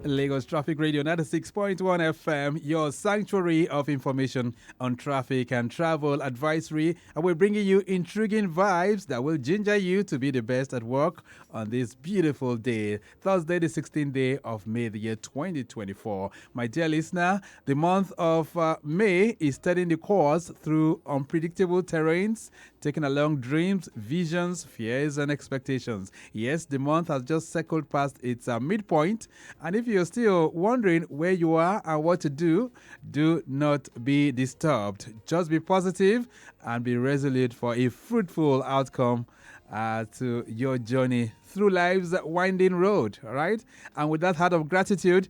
Lagos Traffic Radio 96.1 FM, your sanctuary of information on traffic and travel advisory. And we're bringing you intriguing vibes that will ginger you to be the best at work on this beautiful day, Thursday, the 16th day of May, the year 2024. My dear listener, the month of May is studying the course through unpredictable terrains, taking along dreams, visions, fears, and expectations. Yes, the month has just circled past its midpoint. And if you're still wondering where you are and what to do not be disturbed. Just be positive and be resolute for a fruitful outcome to your journey through life's winding road. All right. And with that heart of gratitude,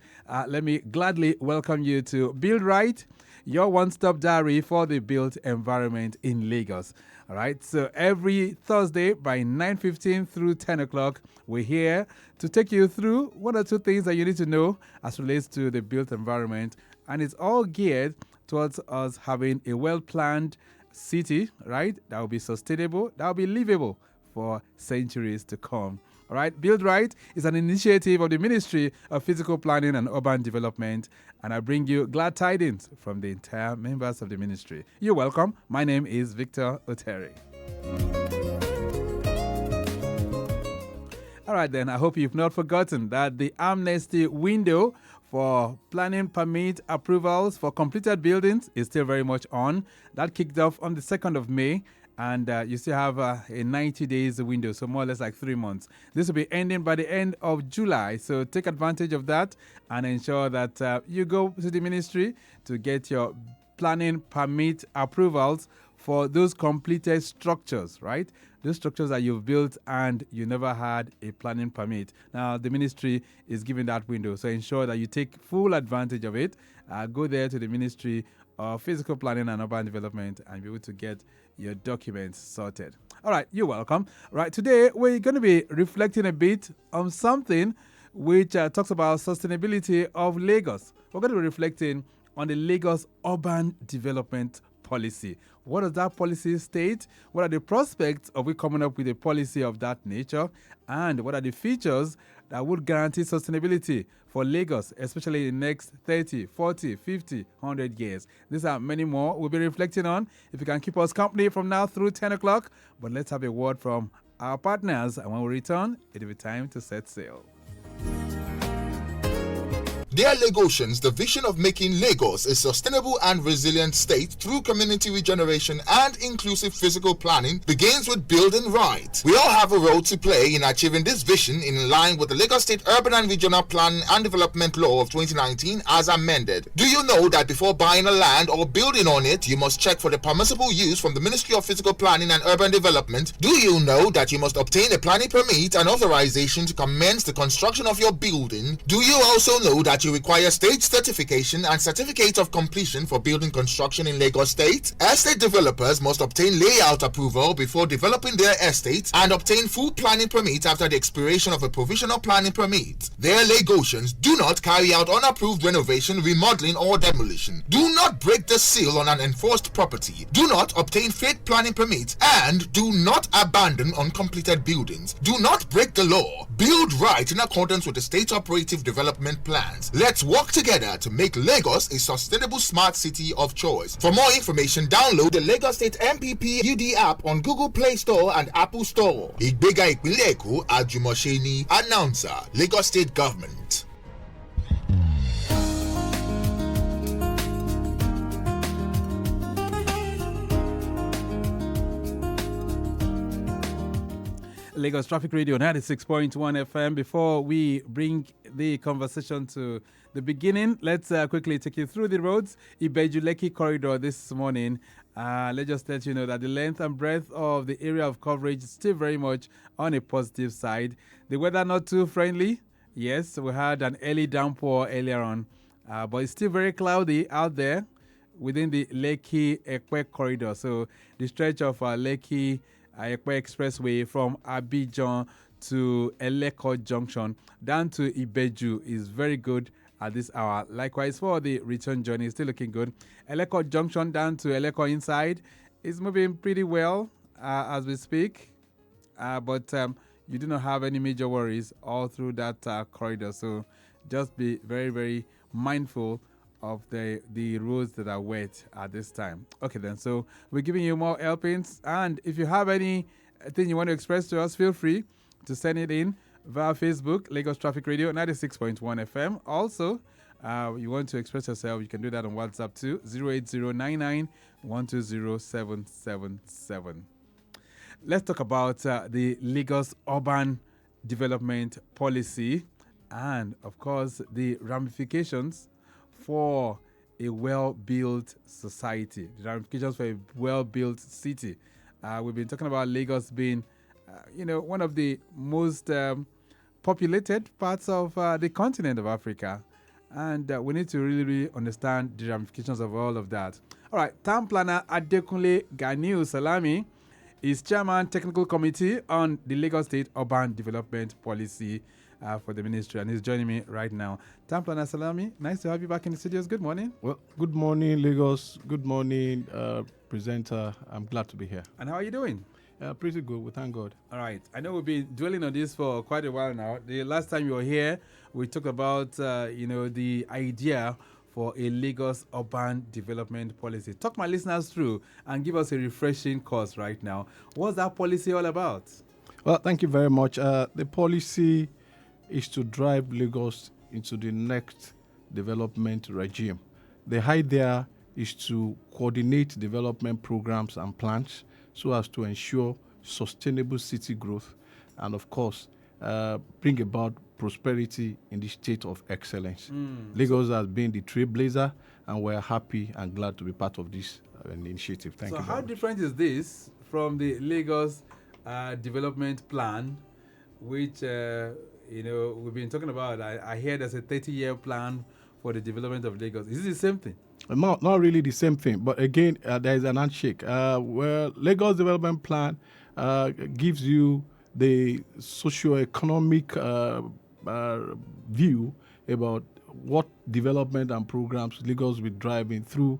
let me gladly welcome you to Build Right, your one-stop diary for the built environment in Lagos. All right, so every Thursday by 9:15 through 10 o'clock, we're here to take you through one or two things that you need to know as relates to the built environment. And it's all geared towards us having a well-planned city, right, that will be sustainable, that will be livable for centuries to come. All right, Build Right is an initiative of the Ministry of Physical Planning and Urban Development, and I bring you glad tidings from the entire members of the ministry. You're welcome. My name is Victor Oteri. All right, then, I hope you've not forgotten that the amnesty window for planning permit approvals for completed buildings is still very much on. That kicked off on the 2nd of May. And you still have a 90 days window, so more or less like 3 months. This will be ending by the end of July. So take advantage of that and ensure that you go to the ministry to get your planning permit approvals for those completed structures, right? Those structures that you've built and you never had a planning permit. Now, the ministry is giving that window. So ensure that you take full advantage of it. Go there to the Ministry of Physical Planning and Urban Development and be able to get your documents sorted. All right, you're welcome. Right, today we're going to be reflecting a bit on something which talks about sustainability of Lagos. We're going to be reflecting on the Lagos Urban Development Policy. What does that policy state? What are the prospects of we coming up with a policy of that nature? And what are the features that would guarantee sustainability for Lagos, especially in the next 30, 40, 50, 100 years? These are many more we'll be reflecting on. If you can keep us company from now through 10 o'clock. But let's have a word from our partners. And when we return, it'll be time to set sail. Dear Lagosians, the vision of making Lagos a sustainable and resilient state through community regeneration and inclusive physical planning begins with building right. We all have a role to play in achieving this vision in line with the Lagos State Urban and Regional Plan and Development Law of 2019 as amended. Do you know that before buying a land or building on it, you must check for the permissible use from the Ministry of Physical Planning and Urban Development? Do you know that you must obtain a planning permit and authorization to commence the construction of your building? Do you also know that you require state certification and certificate of completion for building construction in Lagos State? Estate developers must obtain layout approval before developing their estates and obtain full planning permit after the expiration of a provisional planning permit. Their Lagosians, do not carry out unapproved renovation, remodeling, or demolition. Do not break the seal on an enforced property. Do not obtain fake planning permits and do not abandon uncompleted buildings. Do not break the law. Build right in accordance with the state operative development plans. Let's work together to make Lagos a sustainable smart city of choice. For more information, download the Lagos State MPP UD app on Google Play Store and Apple Store. Ìgbéga ìpínlẹ̀ Èkó, Àjùmọ̀ṣe ni. Announcer, Lagos State Government. Lagos Traffic Radio 96.1 FM. Before we bring the conversation to the beginning, let's quickly take you through the roads. Ibeju-Lekki corridor this morning. Let's just let you know that the length and breadth of the area of coverage is still very much on a positive side. The weather not too friendly. Yes, we had an early downpour earlier on, but it's still very cloudy out there within the Lekki-Ekpe corridor. So the stretch of Lekki Ekpe Expressway from Abidjan to Eleko Junction down to Ibeju is very good at this hour. Likewise, for the return journey, still looking good. Eleko Junction down to Eleko inside is moving pretty well as we speak. But you do not have any major worries all through that corridor. So just be very, very mindful of the roads that are wet at this time. Okay, then. So we're giving you more helpings, and if you have any thing you want to express to us, feel free to send it in via Facebook, Lagos Traffic Radio 96.1 FM. Also, you want to express yourself, you can do that on WhatsApp too, 08099 Let's talk about the Lagos Urban Development Policy and, of course, the ramifications for a well-built society, the ramifications for a well-built city. We've been talking about Lagos being, one of the most populated parts of the continent of Africa. And we need to really, really understand the ramifications of all of that. All right, Town Planner Adekunle Ganiu Salami is Chairman Technical Committee on the Lagos State Urban Development Policy for the Ministry, and he's joining me right now. Town Planner Salami, nice to have you back in the studios. Good morning. Well, good morning, Lagos. Good morning, presenter. I'm glad to be here. And how are you doing? Pretty good. We thank God. All right. I know we've been dwelling on this for quite a while now. The last time you were here, we talked about, the idea for a Lagos urban development policy. Talk my listeners through and give us a refreshing course right now. What's that policy all about? Well, thank you very much. The policy is to drive Lagos into the next development regime. The idea is to coordinate development programs and plans so as to ensure sustainable city growth and, of course, bring about prosperity in the state of excellence. Lagos has been the trailblazer, and we're happy and glad to be part of this initiative. Thank you. So how different is this from the Lagos development plan, which, we've been talking about? I hear there's a 30-year plan for the development of Lagos. Is it the same thing? Not really the same thing, but again, there is an handshake. Where Lagos Development Plan gives you the socio-economic view about what development and programs Lagos will be driving through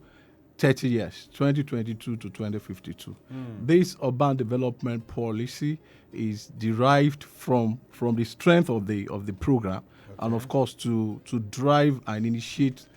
30 years, 2022 to 2052. This urban development policy is derived from the strength of the program, and of course to drive and initiate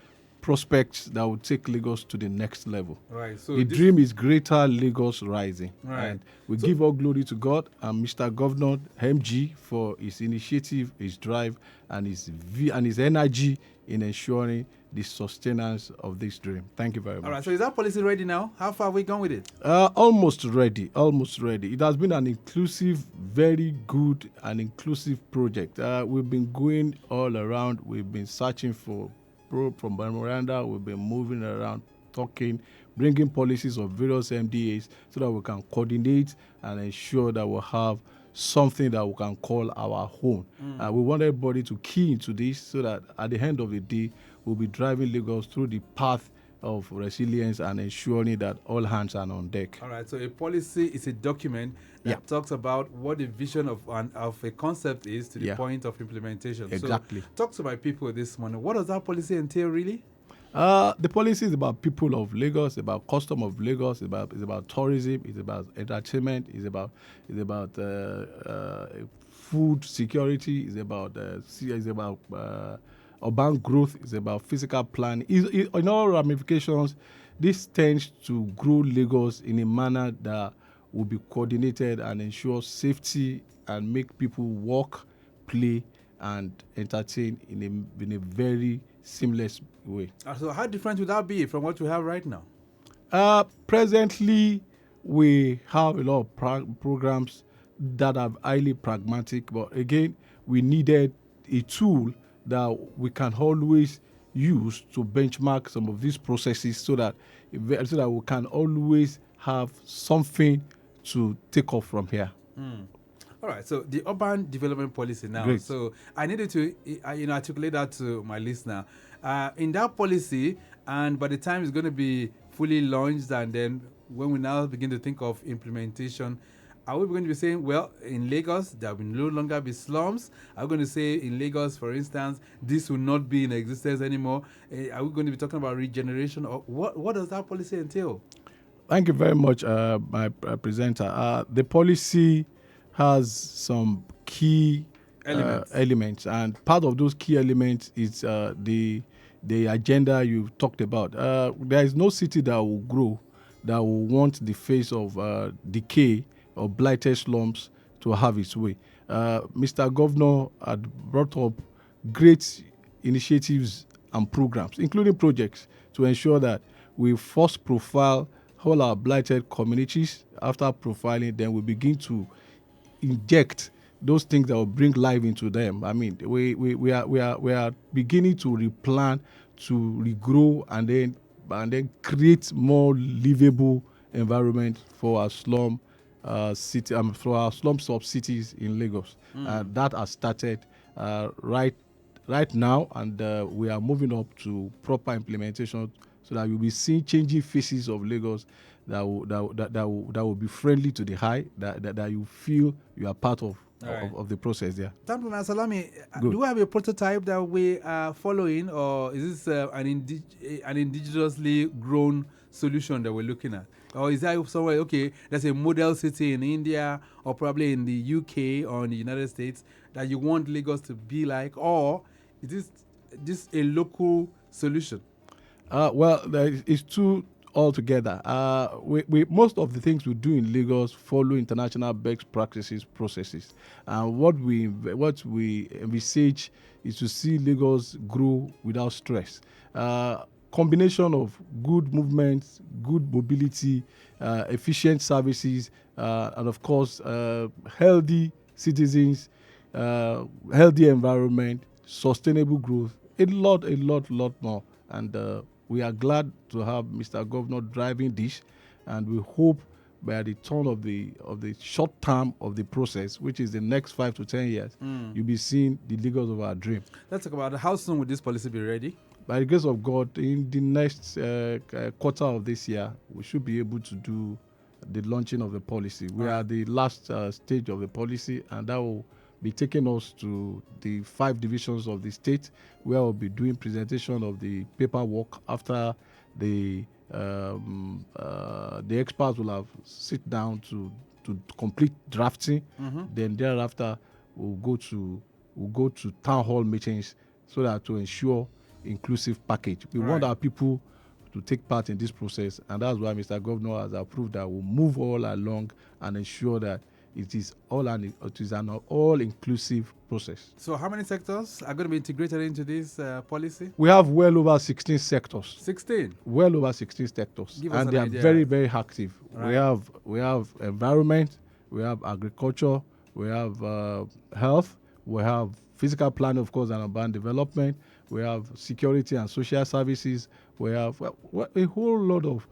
prospects that will take Lagos to the next level. Right. So the dream is greater Lagos rising. Right. And we give all glory to God and Mr. Governor MG for his initiative, his drive, and his energy in ensuring the sustenance of this dream. Thank you very much. All right. So is that policy ready now? How far have we gone with it? Almost ready. It has been an inclusive, very good and inclusive project. We've been going all around. We've been searching from memoranda. We've been moving around, talking, bringing policies of various MDAs so that we can coordinate and ensure that we'll have something that we can call our own. We want everybody to key into this so that at the end of the day, we'll be driving Lagos through the path of resilience and ensuring that all hands are on deck. All right. So a policy is a document that talks about what the vision of a concept is to the point of implementation. Exactly. So talk to my people this morning. What does that policy entail, really? The policy is about people of Lagos, about custom of Lagos, it's about tourism, it's about entertainment, it's about food security, it's about urban growth, it's about physical planning. In all ramifications, this tends to grow Lagos in a manner that will be coordinated and ensure safety and make people walk, play, and entertain in a very seamless way. So how different would that be from what we have right now? Presently, we have a lot of programs that are highly pragmatic, but again, we needed a tool that we can always use to benchmark some of these processes so that we can always have something to take off from here. All right, so the urban development policy now. Great. So I needed to articulate that to my listener. In that policy, and by the time it's going to be fully launched, and then when we now begin to think of implementation, are we going to be saying, well, in Lagos, there will no longer be slums? Are we going to say in Lagos, for instance, this will not be in existence anymore? Are we going to be talking about regeneration? Or what does that policy entail? Thank you very much, my presenter. The policy has some key Elements. and part of those key elements is the agenda you talked about. There is no city that will grow that will want the face of decay or blighted slums to have its way. Mr. Governor had brought up great initiatives and programs, including projects to ensure that we first profile all our blighted communities. After profiling, then we begin to inject those things that will bring life into them. I mean, we are beginning to replan, to regrow, and then create more livable environment for our slum city, for our slum sub cities in Lagos. That has started right now, and we are moving up to proper implementation so that you'll be seeing changing faces of Lagos that will be friendly to the eye, that you feel you are part of the process there. Tamplana Salami, Good. do we have a prototype that we are following, or is this an indigenously grown solution that we're looking at? Or is that somewhere, okay, there's a model city in India or probably in the UK or in the United States that you want Lagos to be like, or is this a local solution? Well, it's two altogether. We most of the things we do in Lagos follow international best practices processes. What we envisage is to see Lagos grow without stress. Combination of good movements, good mobility, efficient services, and of course, healthy citizens, healthy environment, sustainable growth, a lot more. And we are glad to have Mr. Governor driving this, and we hope by the turn of the short term of the process, which is the next 5 to 10 years, you'll be seeing the Lagos of our dream. Let's talk about how soon will this policy be ready? By the grace of God, in the next quarter of this year, we should be able to do the launching of the policy. We are at the last stage of the policy, and that will be taking us to the 5 divisions of the state, where we'll be doing presentation of the paperwork after the experts will have sit down to complete drafting. Then thereafter we'll go to town hall meetings so that to ensure inclusive package. We want our people to take part in this process, and that's why Mr. Governor has approved that we'll move all along and ensure that it is an all-inclusive process. So how many sectors are going to be integrated into this policy? We have well over 16 sectors. 16? Well over 16 sectors. Give us and an they are idea. very, very active. Right. We have environment, we have agriculture, we have health, we have physical planning, of course, and urban development, we have security and social services, we have a whole lot of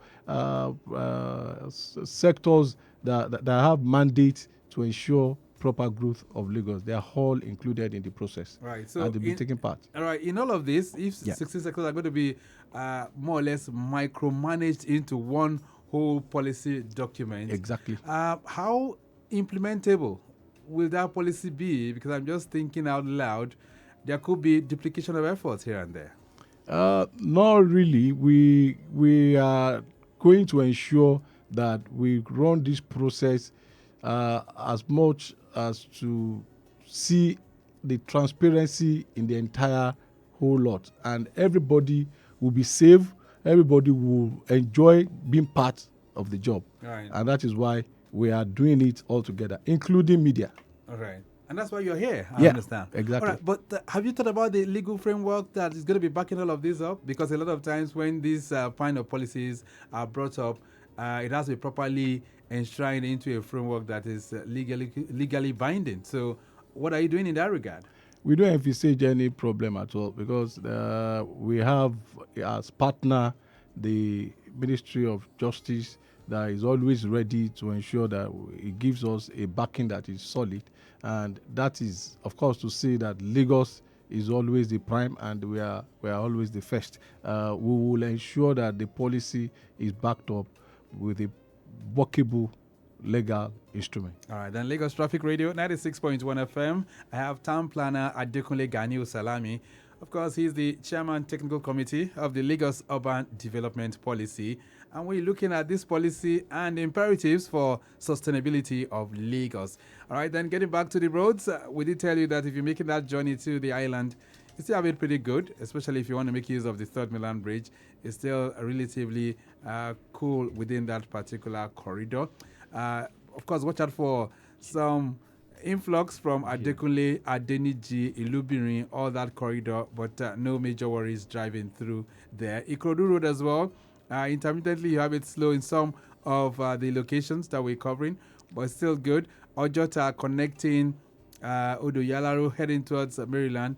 sectors that have mandates to ensure proper growth of Lagos. They are all included in the process. Right. So and they'll be taking part. All right. In all of this, if 16 sectors are going to be more or less micromanaged into one whole policy document. Exactly. How implementable will that policy be? Because I'm just thinking out loud, there could be duplication of efforts here and there. Not really. We are going to ensure that we run this process as much as to see the transparency in the entire whole lot, and everybody will be safe. Everybody will enjoy being part of the job, Right. and that is why we are doing it all together, including media. All right. And that's why you're here, I Yeah, understand. exactly. All right, but have you thought about the legal framework that is going to be backing all of this up? Because a lot of times when these kind of policies are brought up, it has to be properly enshrined into a framework that is legally binding. So what are you doing in that regard? We don't envisage any problem at all, because we have as partner the Ministry of Justice that is always ready to ensure that it gives us a backing that is solid. And that is, of course, to say that Lagos is always the prime and we are always the first. We will ensure that the policy is backed up with a workable legal instrument. All right, then Lagos Traffic Radio, 96.1 FM. I have Town Planner Adekunle Ganiu Salami. Of course, he's the chairman technical committee of the Lagos Urban Development Policy. And we're looking at this policy and imperatives for sustainability of Lagos. All right, then getting back to the roads, we did tell you that if you're making that journey to the island, you still have it pretty good, especially if you want to make use of the Third Milan Bridge. It's still relatively cool within that particular corridor. Of course, watch out for some influx from Adekunle, Adeniji, Ilubirin, all that corridor, but no major worries driving through there. Ikorodu Road as well. Intermittently, you have it slow in some of the locations that we're covering, but still good. Ojota connecting Odoyalaro heading towards Maryland,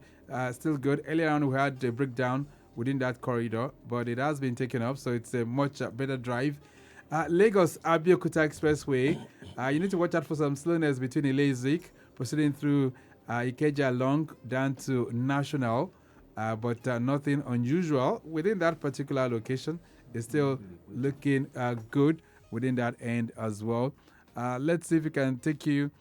still good. Earlier on, we had a breakdown within that corridor, but it has been taken up, so it's a much better drive. Lagos Abeokuta Expressway, you need to watch out for some slowness between Ile-Izik, proceeding through Ikeja long down to National, but nothing unusual within that particular location. It's still looking good within that end as well. Let's see if we can take you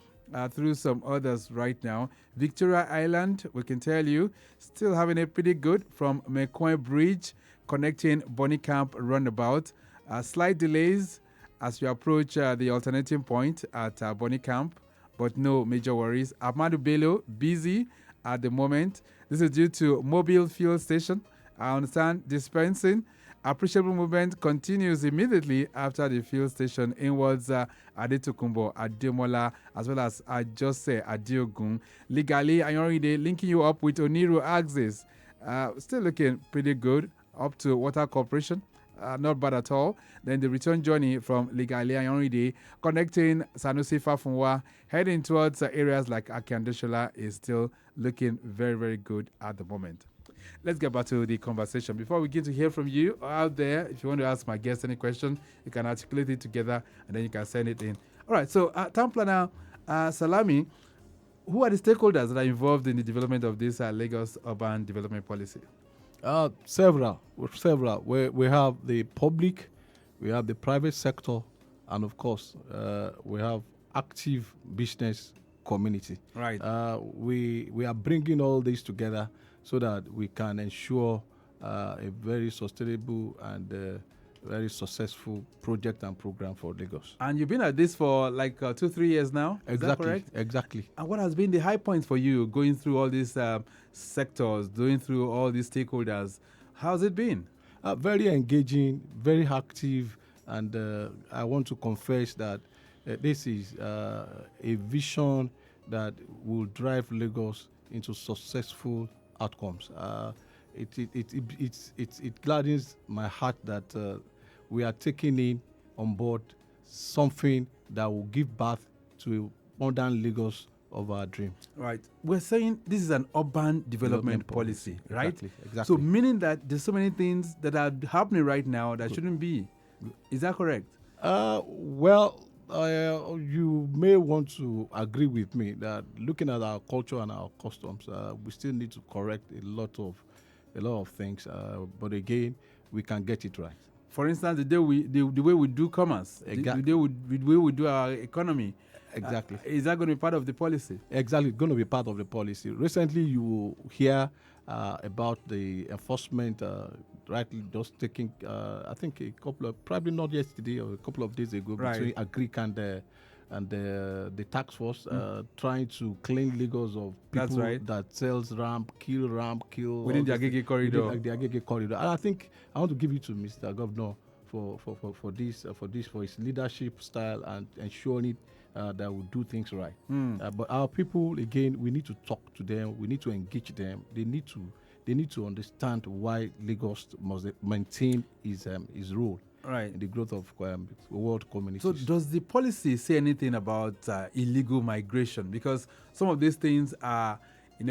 through some others right now. Victoria Island, we can tell you, still having it pretty good from McCoy Bridge connecting Bonny Camp roundabout. Slight delays as you approach the alternating point at Bonny Camp, but no major worries. Ahmadu Bello, busy at the moment. This is due to mobile fuel station. I understand dispensing. Appreciable movement continues immediately after the fuel station inwards Adetukumbo, Ademola, as well as Ajose, Adiogun. Legally, Ayoride linking you up with Oniru Axis. Still looking pretty good up to Water Corporation. Not bad at all. Then the return journey from Legally Ayoride connecting Sanusi Fafunwa heading towards areas like Akiandeshola is still looking very, very good at the moment. Let's get back to the conversation. Before we get to hear from you out there, if you want to ask my guest any question, you can articulate it together and then you can send it in. All right, so Town Planner Salami, who are the stakeholders that are involved in the development of this Lagos Urban Development Policy? Several. We have the public, we have the private sector, and of course, we have active business community. Right. We are bringing all this together so that we can ensure a very sustainable and very successful project and program for Lagos. And you've been at this for like 2-3 years now? Is that correct? Exactly. And what has been the high point for you going through all these sectors, going through all these stakeholders? How's it been? Very engaging, very active, and I want to confess that this is a vision that will drive Lagos into successful outcomes. It gladdens my heart that we are taking in on board something that will give birth to a modern Lagos of our dream. Right. We're saying this is an urban development policy, right? Exactly. So meaning that there's so many things that are happening right now that shouldn't be. Is that correct? You may want to agree with me that looking at our culture and our customs, we still need to correct a lot of things. But again, we can get it right. For instance, the way we do commerce, Exactly. the way we do our economy. Exactly. Is that going to be part of the policy? Exactly, it's going to be part of the policy. Recently, you will hear about the enforcement, rightly just taking, I think probably not yesterday or a couple of days ago, Right. between Agric and the tax force trying to clean Lagos of That's people right. that sells kill. Within the Agege corridor. Within the Agege corridor. And I think I want to give it to Mr. Governor for his leadership style and ensuring that we do things right. But our people, again, we need to talk to them. We need to engage them. They need to understand why Lagos must maintain his role Right. in the growth of world communities. So does the policy say anything about illegal migration? Because some of these things are,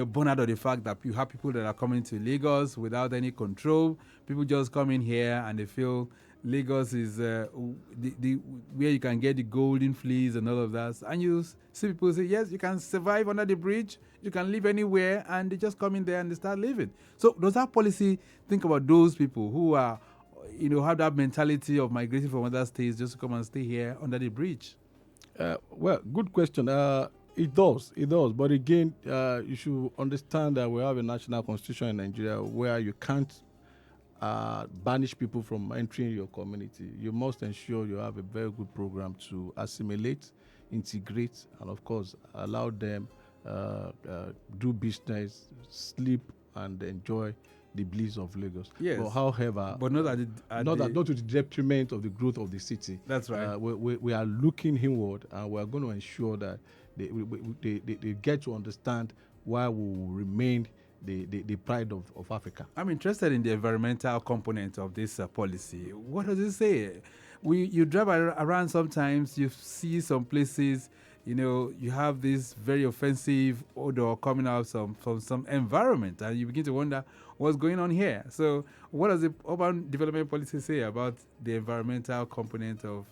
born out of the fact that you have people that are coming to Lagos without any control. People just come in here and they feel Lagos is where you can get the golden fleece and all of that. And you see people say, yes, you can survive under the bridge, you can live anywhere, and they just come in there and they start living. So does that policy think about those people who are, have that mentality of migrating from other states just to come and stay here under the bridge? Well, good question. It does, it does. But again, you should understand that we have a national constitution in Nigeria where you can't banish people from entering your community. You must ensure you have a very good program to assimilate, integrate, and of course, allow them do business, sleep, and enjoy the bliss of Lagos. Yes. But however, But not not to the detriment of the growth of the city. That's right. We are looking inward, and we are going to ensure that they get to understand why we will remain the pride of Africa. I'm interested in the environmental component of this policy. What does it say? You drive around sometimes, you see some places, you have this very offensive odor coming out from some environment, and you begin to wonder what's going on here. So what does the urban development policy say about the environmental component of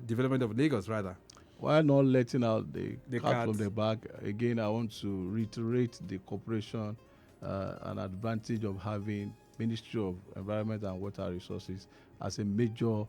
development of Lagos, rather? While not letting out the cat from cat. the bag, again, I want to reiterate the cooperation and advantage of having Ministry of Environment and Water Resources as a major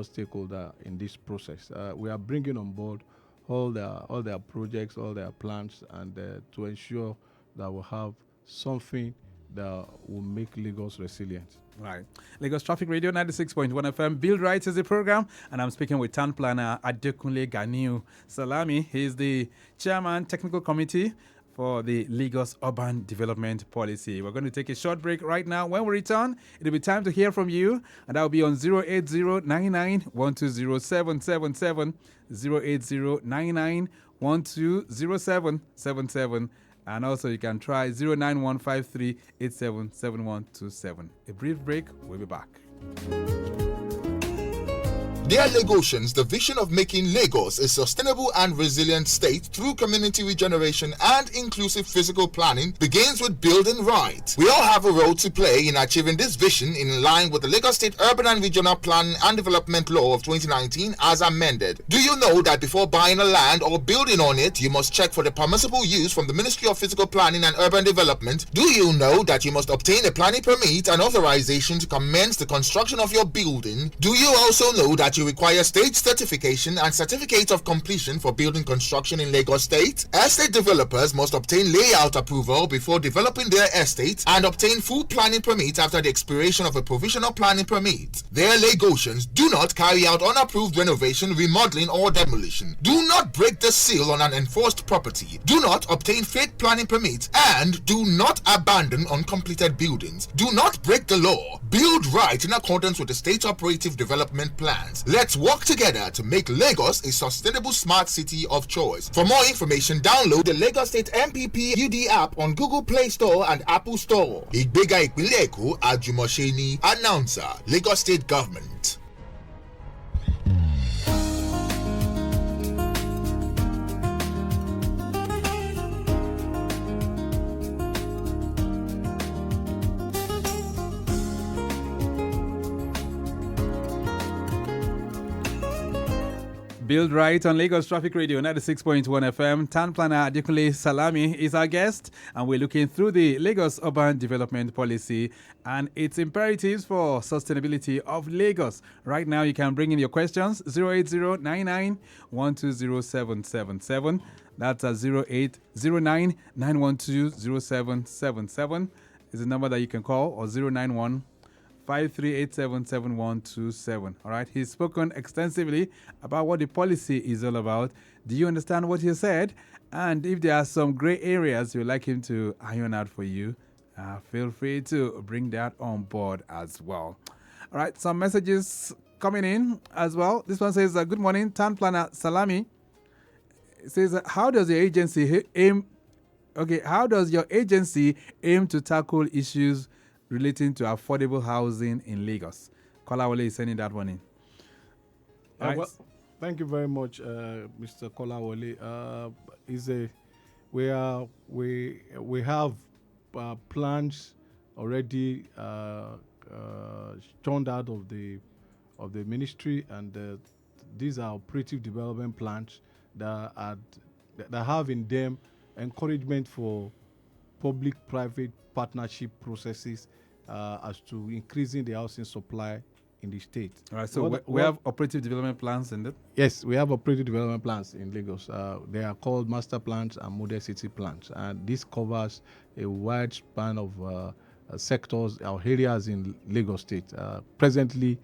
stakeholder in this process. We are bringing on board all their projects, all their plans, and to ensure that we have something that will make Lagos resilient. Right. Lagos Traffic Radio 96.1 FM. Build Right is the program, and I'm speaking with town planner Adekunle Ganiu. Salami, he's the chairman technical committee for the Lagos Urban Development Policy. We're going to take a short break right now. When we return, it'll be time to hear from you, and that will be on 08099120777, 08099120777. And also you can try 09153877127. A brief break, we'll be back. Dear Lagosians, the vision of making Lagos a sustainable and resilient state through community regeneration and inclusive physical planning begins with building right. We all have a role to play in achieving this vision in line with the Lagos State Urban and Regional Plan and Development Law of 2019 as amended. Do you know that before buying a land or building on it, you must check for the permissible use from the Ministry of Physical Planning and Urban Development? Do you know that you must obtain a planning permit and authorization to commence the construction of your building? Do you also know that you require state certification and certificate of completion for building construction in Lagos State? Estate developers must obtain layout approval before developing their estate and obtain full planning permit after the expiration of a provisional planning permit. Their Lagosians, do not carry out unapproved renovation, remodeling, or demolition. Do not break the seal on an enforced property. Do not obtain fake planning permits, and do not abandon uncompleted buildings. Do not break the law. Build right in accordance with the state operative development plans. Let's work together to make Lagos a sustainable smart city of choice. For more information, download the Lagos State MPP UD app on Google Play Store and Apple Store. Ìgbéga ìpínlẹ̀ Èkó, Àjùmọ̀ṣe ni. Announcer, Lagos State Government. Build Right on Lagos Traffic Radio 96.1 FM. Town planner Adekunle Salami is our guest, and we're looking through the Lagos Urban Development Policy and its imperatives for sustainability of Lagos. Right now, you can bring in your questions 08099120777. That's 080991207777 is the number that you can call, or 091 53877127. All right. He's spoken extensively about what the policy is all about. Do you understand what he said? And if there are some gray areas you'd like him to iron out for you, feel free to bring that on board as well. All right. Some messages coming in as well. This one says, good morning, Town Planner Salami. It says, how does your agency aim to tackle issues relating to affordable housing in Lagos? Kolawole is sending that one in. Right. Well, thank you very much, Mr. Kolawole. We have plans already turned out of the ministry, and these are operative development plans that have in them encouragement for public-private partnership processes as to increasing the housing supply in the state. All right, so we have operative development plans in it? Yes, we have operative development plans in Lagos. They are called master plans and model city plans. And this covers a wide span of sectors or areas in Lagos State. Presently,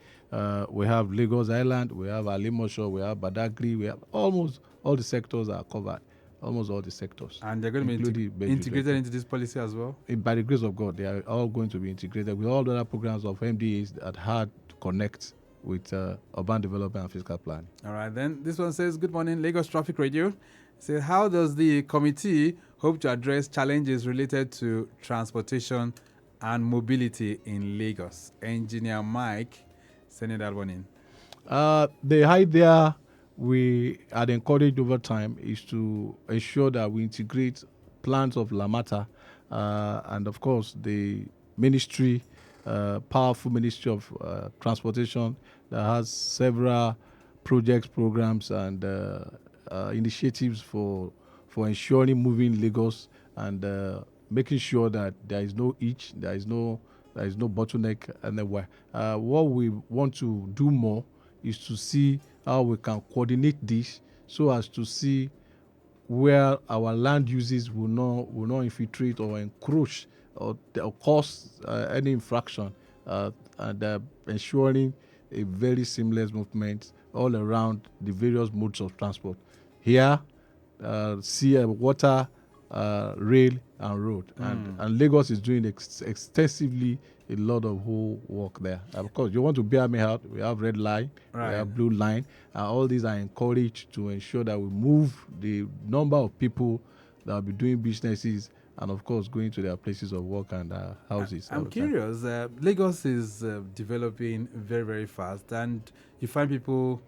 we have Lagos Island, we have Alimosho, we have Badagry, we have almost all the sectors are covered. Almost all the sectors. And they're going to be integrated into this policy as well? By the grace of God, they are all going to be integrated with all the other programs of MDAs that had to connect with urban development and fiscal planning. All right, then this one says, good morning, Lagos Traffic Radio. It says, how does the committee hope to address challenges related to transportation and mobility in Lagos? Engineer Mike sending that one in. The idea we had encouraged over time is to ensure that we integrate plans of Lamata and, of course, the ministry, powerful ministry of transportation that has several projects, programs, and initiatives for ensuring moving Lagos and making sure that there is no hitch, there is no bottleneck anywhere. What we want to do more is to see how we can coordinate this so as to see where our land uses will not infiltrate or encroach or cause any infraction, and ensuring a very seamless movement all around the various modes of transport. Here, sea, water, rail, and road. And Lagos is doing extensively a lot of whole work there. Of course, you want to bear me out. We have red line, right. We have blue line. All these are encouraged to ensure that we move the number of people that will be doing businesses and, of course, going to their places of work and houses. I'm curious. Lagos is developing very, very fast, and you find people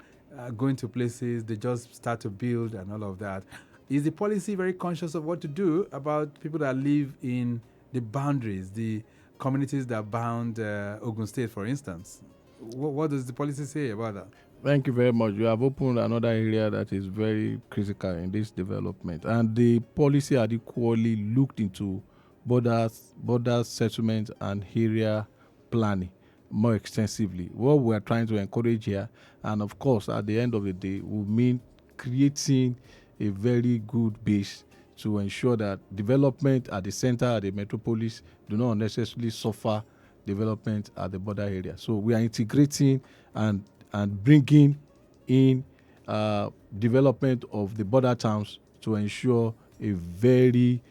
going to places, they just start to build and all of that. Is the policy very conscious of what to do about people that live in the boundaries, the communities that bound Ogun State, for instance? What does the policy say about that? Thank you very much. You have opened another area that is very critical in this development. And the policy had equally looked into border settlement and area planning more extensively. What we are trying to encourage here, and of course, at the end of the day, will mean creating a very good base to ensure that development at the center, at the metropolis, do not unnecessarily suffer development at the border area. So we are integrating and bringing in development of the border towns to ensure a very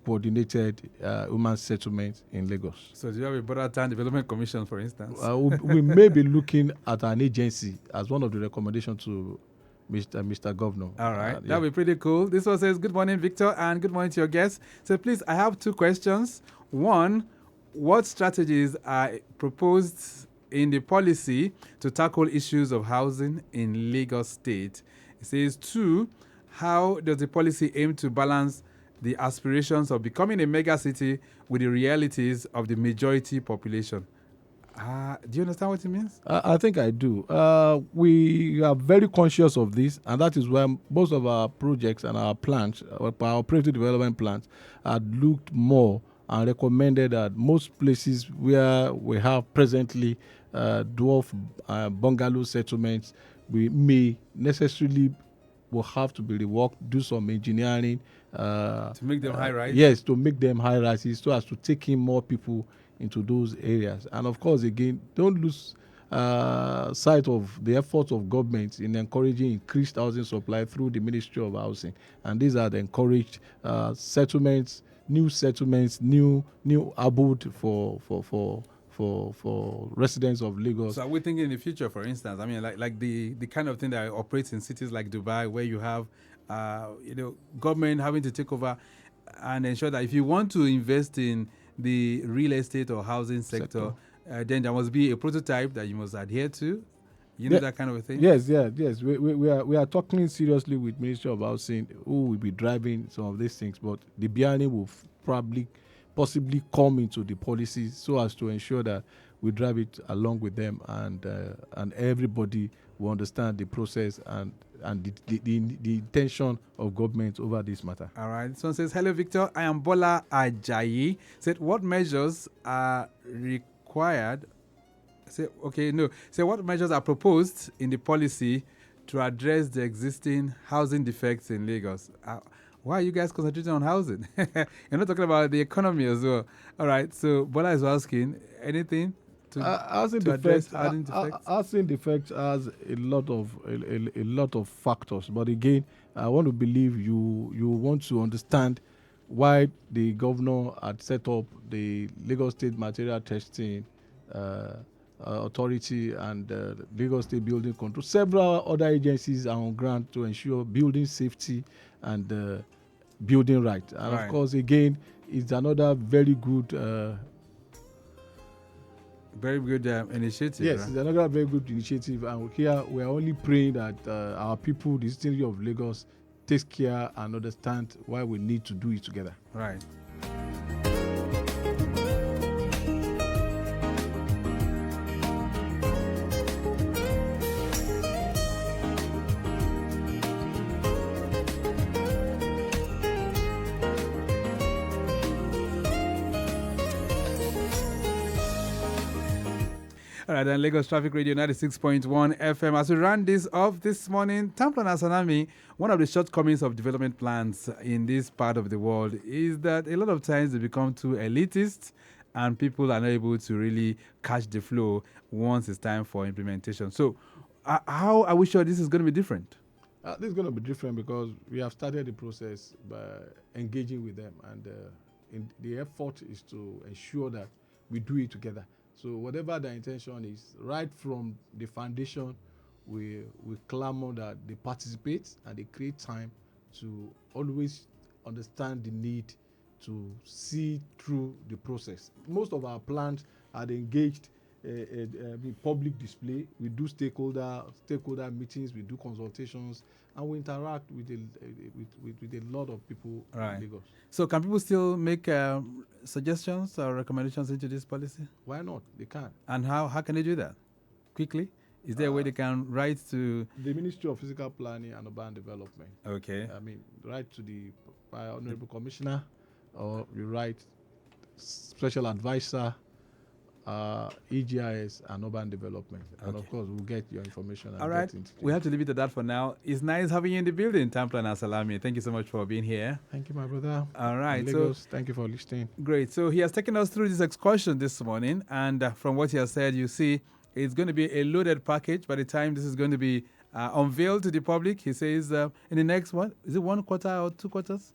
coordinated human settlement in Lagos. So do you have a border town development commission, for instance? We may be looking at an agency as one of the recommendations to Mr. Governor. All right. That would be pretty cool. This one says, good morning, Victor, and good morning to your guests. So please, I have two questions. One, what strategies are proposed in the policy to tackle issues of housing in Lagos State? It says, two, how does the policy aim to balance the aspirations of becoming a mega city with the realities of the majority population? Do you understand what it means? I think I do. We are very conscious of this, and that is why most of our projects and our plans, our operative development plans, are looked more and recommended that most places where we have presently dwarf bungalow settlements, we may necessarily will have to be reworked, do some engineering. To make them high-rise? Yes, to make them high-rises so as to take in more people into those areas. And of course, again, don't lose sight of the efforts of government in encouraging increased housing supply through the Ministry of Housing. And these are the encouraged settlements, new abode for residents of Lagos. So are we thinking in the future, for instance? I mean, like the kind of thing that operates in cities like Dubai, where you have government having to take over and ensure that if you want to invest in the real estate or housing sector. Then there must be a prototype that you must adhere to. You know that kind of a thing? Yes. We are talking seriously with Ministry of Housing, who will be driving some of these things, but the BRN will possibly come into the policies so as to ensure that we drive it along with them, and everybody will understand the process and the intention of government over this matter. All right. This one says, hello, Victor. I am Bola Ajayi. Said, what measures are required Say what measures are proposed in the policy to address the existing housing defects in Lagos? Why are you guys concentrating on housing? You're not talking about the economy as well. All right. So Bola is asking anything housing to address defects. housing defects. Housing defects has a lot of factors. But again, I want to believe you want to understand why the governor had set up the Lagos State Material Testing Authority and Lagos State Building Control. Several other agencies are on ground to ensure building safety and building right. And Right. of course, again, it's another very good. Very good initiative. Yes, Right? it's another very good initiative, and here we are only praying that our people, the city of Lagos, takes care and understand why we need to do it together. Right. All right, then Lagos Traffic Radio 96.1 FM. As we run this off this morning, Town Planner Salami, one of the shortcomings of development plans in this part of the world is that a lot of times they become too elitist and people are not able to really catch the flow once it's time for implementation. So, how are we sure this is going to be different? This is going to be different because we have started the process by engaging with them, and the effort is to ensure that we do it together. So whatever the intention is, right from the foundation, we clamor that they participate and they create time to always understand the need to see through the process. Most of our plans are engaged in public display. We do stakeholder meetings, we do consultations, and we interact with a lot of people Right. in Lagos. So, can people still make suggestions or recommendations into this policy? Why not? They can. And how can they do that? Quickly? Is there a way they can write to... The Ministry of Physical Planning and Urban Development. Okay. I mean, write to the Honorable Commissioner, or you write Special Advisor, EGIS and Urban Development. And of course, we'll get your information. And All right. get into We have to leave it at that for now. It's nice having you in the building, Town Planner Salami. Thank you so much for being here. Thank you, my brother. All right. Lagos, thank you for listening. Great. So he has taken us through this excursion this morning. And from what he has said, you see, it's going to be a loaded package by the time this is going to be unveiled to the public. He says in the next one, is it 1 quarter or 2 quarters?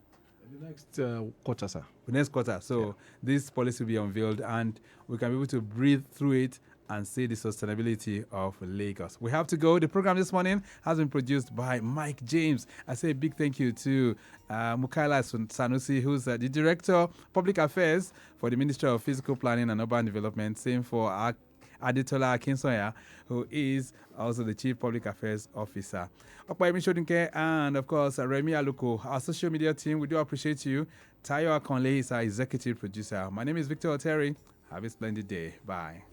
The next quarter, sir. The next quarter. So this policy will be unveiled and we can be able to breathe through it and see the sustainability of Lagos. We have to go. The program this morning has been produced by Mike James. I say a big thank you to Mukaila Sanusi, who's the Director of Public Affairs for the Ministry of Physical Planning and Urban Development. Same for Adetola Akinsoya, who is also the Chief Public Affairs Officer. Okpayemi Shodunke and, of course, Remi Aluko, our social media team. We do appreciate you. Tayo Adekunle is our executive producer. My name is Victor Oteri. Have a splendid day. Bye.